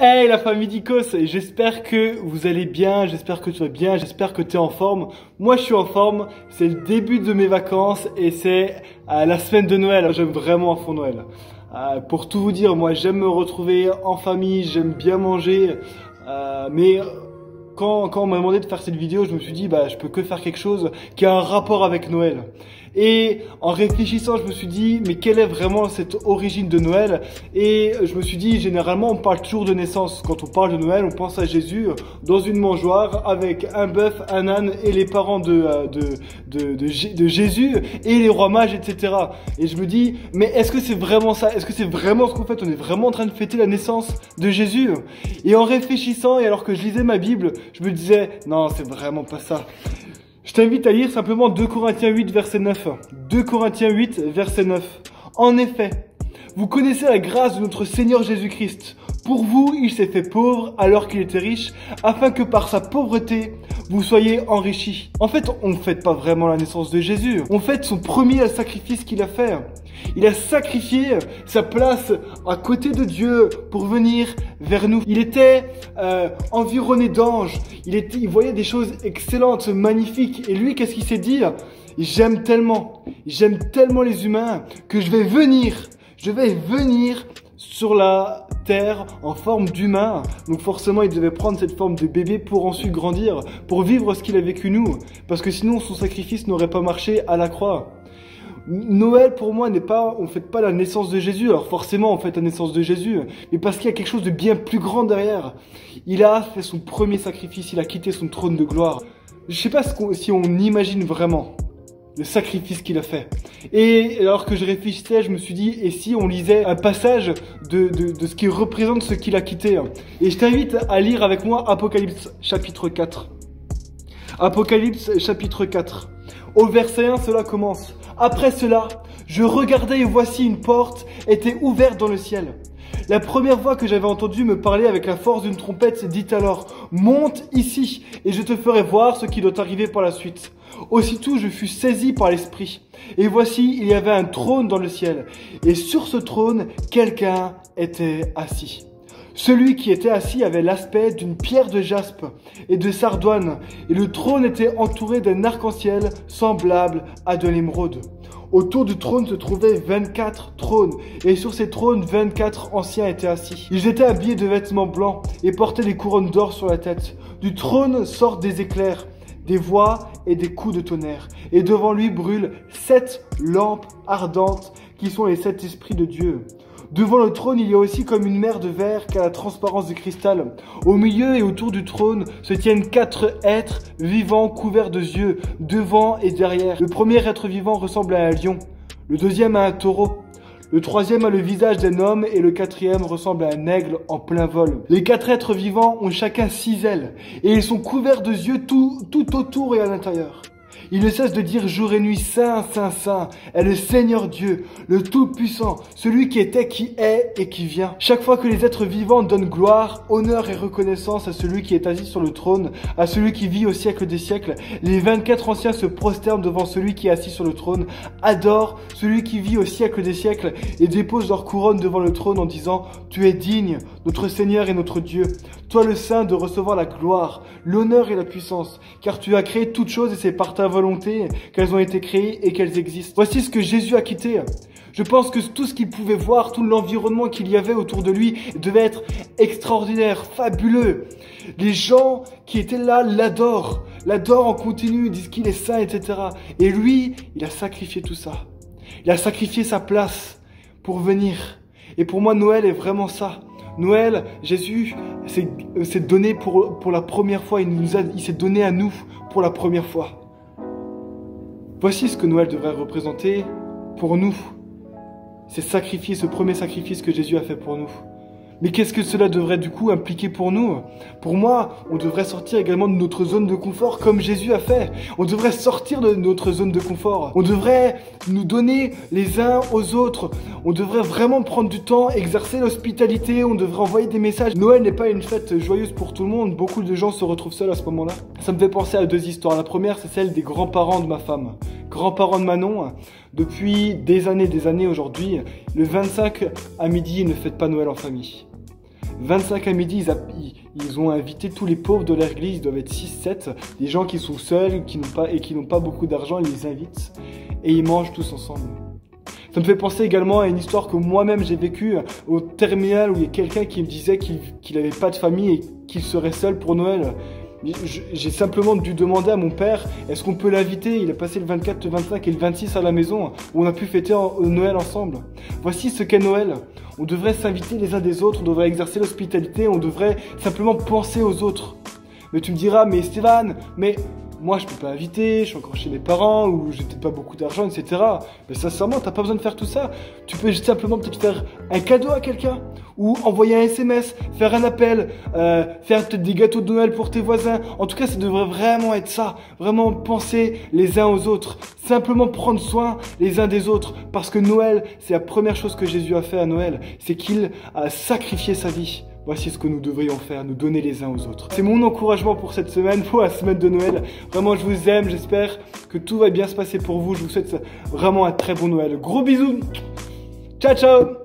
Hey la famille Dikos, j'espère que vous allez bien, j'espère que tu vas bien, j'espère que tu es en forme. Moi je suis en forme, c'est le début de mes vacances et c'est la semaine de Noël. J'aime vraiment à fond Noël. Pour tout vous dire, moi j'aime me retrouver en famille, j'aime bien manger, mais quand on m'a demandé de faire cette vidéo, je me suis dit je peux que faire quelque chose qui a un rapport avec Noël. Et en réfléchissant, je me suis dit, mais quelle est vraiment cette origine de Noël? Et je me suis dit, généralement, on parle toujours de naissance. Quand on parle de Noël, on pense à Jésus dans une mangeoire avec un bœuf, un âne et les parents de Jésus et les rois mages, etc. Et je me dis, mais est-ce que c'est vraiment ça? Est-ce que c'est vraiment ce qu'on fait? On est vraiment en train de fêter la naissance de Jésus? Et en réfléchissant, et alors que je lisais ma Bible, je me disais, non, c'est vraiment pas ça. Je t'invite à lire simplement 2 Corinthiens 8, verset 9. 2 Corinthiens 8, verset 9. En effet, vous connaissez la grâce de notre Seigneur Jésus-Christ. Pour vous, il s'est fait pauvre alors qu'il était riche, afin que par sa pauvreté, vous soyez enrichis. En fait, on ne fête pas vraiment la naissance de Jésus. On fête son premier sacrifice qu'il a fait. Il a sacrifié sa place à côté de Dieu pour venir vers nous. Il était environné d'anges. Il voyait des choses excellentes, magnifiques. Et lui, qu'est-ce qu'il s'est dit? J'aime tellement les humains que je vais venir sur la terre en forme d'humain. Donc forcément, il devait prendre cette forme de bébé pour ensuite grandir, pour vivre ce qu'il a vécu nous. Parce que sinon, son sacrifice n'aurait pas marché à la croix. Noël pour moi on fête pas la naissance de Jésus. Alors forcément on fête la naissance de Jésus, mais parce qu'il y a quelque chose de bien plus grand derrière. Il a fait son premier sacrifice, il a quitté son trône de gloire. Je sais pas si on imagine vraiment le sacrifice qu'il a fait. Et alors que je réfléchissais, je me suis dit, et si on lisait un passage de ce qui représente ce qu'il a quitté? Et je t'invite à lire avec moi Apocalypse chapitre 4. Apocalypse chapitre 4. Au verset 1, cela commence. Après cela, je regardais et voici une porte était ouverte dans le ciel. La première voix que j'avais entendue me parler avec la force d'une trompette dit alors, monte ici et je te ferai voir ce qui doit arriver par la suite. Aussitôt je fus saisi par l'esprit. Et voici, il y avait un trône dans le ciel. Et sur ce trône, quelqu'un était assis. Celui qui était assis avait l'aspect d'une pierre de jaspe et de sardoine, et le trône était entouré d'un arc-en-ciel semblable à de l'émeraude. Autour du trône se trouvaient 24 trônes, et sur ces trônes, 24 anciens étaient assis. Ils étaient habillés de vêtements blancs et portaient des couronnes d'or sur la tête. Du trône sortent des éclairs, des voix et des coups de tonnerre. Et devant lui brûlent 7 lampes ardentes qui sont les 7 esprits de Dieu. Devant le trône, il y a aussi comme une mer de verre qui a la transparence de cristal. Au milieu et autour du trône se tiennent 4 êtres vivants couverts de yeux, devant et derrière. Le premier être vivant ressemble à un lion, le deuxième à un taureau, le troisième a le visage d'un homme et le quatrième ressemble à un aigle en plein vol. Les 4 êtres vivants ont chacun 6 ailes et ils sont couverts de yeux tout autour et à l'intérieur. Il ne cesse de dire jour et nuit, Saint, Saint, Saint, est le Seigneur Dieu, le Tout-Puissant, celui qui était, qui est et qui vient. Chaque fois que les êtres vivants donnent gloire, honneur et reconnaissance à celui qui est assis sur le trône, à celui qui vit au siècle des siècles, les 24 anciens se prosternent devant celui qui est assis sur le trône, adorent celui qui vit au siècle des siècles et déposent leur couronne devant le trône en disant « Tu es digne, notre Seigneur et notre Dieu, toi le Saint de recevoir la gloire, l'honneur et la puissance, car tu as créé toutes choses et c'est par ta volonté qu'elles ont été créées et qu'elles existent. » Voici ce que Jésus a quitté. Je pense que tout ce qu'il pouvait voir, tout l'environnement qu'il y avait autour de lui devait être extraordinaire, fabuleux. Les gens qui étaient là l'adorent en continu, disent qu'il est saint, etc. Et lui, il a sacrifié tout ça. Il a sacrifié sa place pour venir. Et pour moi, Noël est vraiment ça. Noël, Jésus s'est donné pour la première fois. Il s'est donné à nous pour la première fois. Voici ce que Noël devrait représenter pour nous. C'est sacrifier, ce premier sacrifice que Jésus a fait pour nous. Mais qu'est-ce que cela devrait du coup impliquer pour nous? Pour moi, on devrait sortir également de notre zone de confort comme Jésus a fait. On devrait sortir de notre zone de confort. On devrait nous donner les uns aux autres. On devrait vraiment prendre du temps, exercer l'hospitalité. On devrait envoyer des messages. Noël n'est pas une fête joyeuse pour tout le monde. Beaucoup de gens se retrouvent seuls à ce moment-là. Ça me fait penser à 2 histoires. La première, c'est celle des grands-parents de ma femme. Grands-parents de Manon, depuis des années aujourd'hui, le 25 à midi, ils ne fêtent pas Noël en famille. 25 à midi, ils ont invité tous les pauvres de leur église, ils doivent être 6-7, des gens qui sont seuls qui n'ont pas beaucoup d'argent, ils les invitent et ils mangent tous ensemble. Ça me fait penser également à une histoire que moi-même j'ai vécue au terminal où il y a quelqu'un qui me disait qu'il n'avait pas de famille et qu'il serait seul pour Noël. J'ai simplement dû demander à mon père, est-ce qu'on peut l'inviter? Il a passé le 24, le 25 et le 26 à la maison, où on a pu fêter Noël ensemble. Voici ce qu'est Noël. On devrait s'inviter les uns des autres, on devrait exercer l'hospitalité, on devrait simplement penser aux autres. Mais tu me diras, mais Stéphane, mais moi je peux pas inviter, je suis encore chez mes parents, ou j'ai peut-être pas beaucoup d'argent, etc. Mais sincèrement, t'as pas besoin de faire tout ça. Tu peux simplement peut-être faire un cadeau à quelqu'un, ou envoyer un SMS, faire un appel, faire peut-être des gâteaux de Noël pour tes voisins. En tout cas, ça devrait vraiment être ça. Vraiment penser les uns aux autres. Simplement prendre soin les uns des autres. Parce que Noël, c'est la première chose que Jésus a fait à Noël. C'est qu'il a sacrifié sa vie. Voici ce que nous devrions faire, nous donner les uns aux autres. C'est mon encouragement pour cette semaine, pour la semaine de Noël. Vraiment, je vous aime, j'espère que tout va bien se passer pour vous. Je vous souhaite vraiment un très bon Noël. Gros bisous. Ciao, ciao.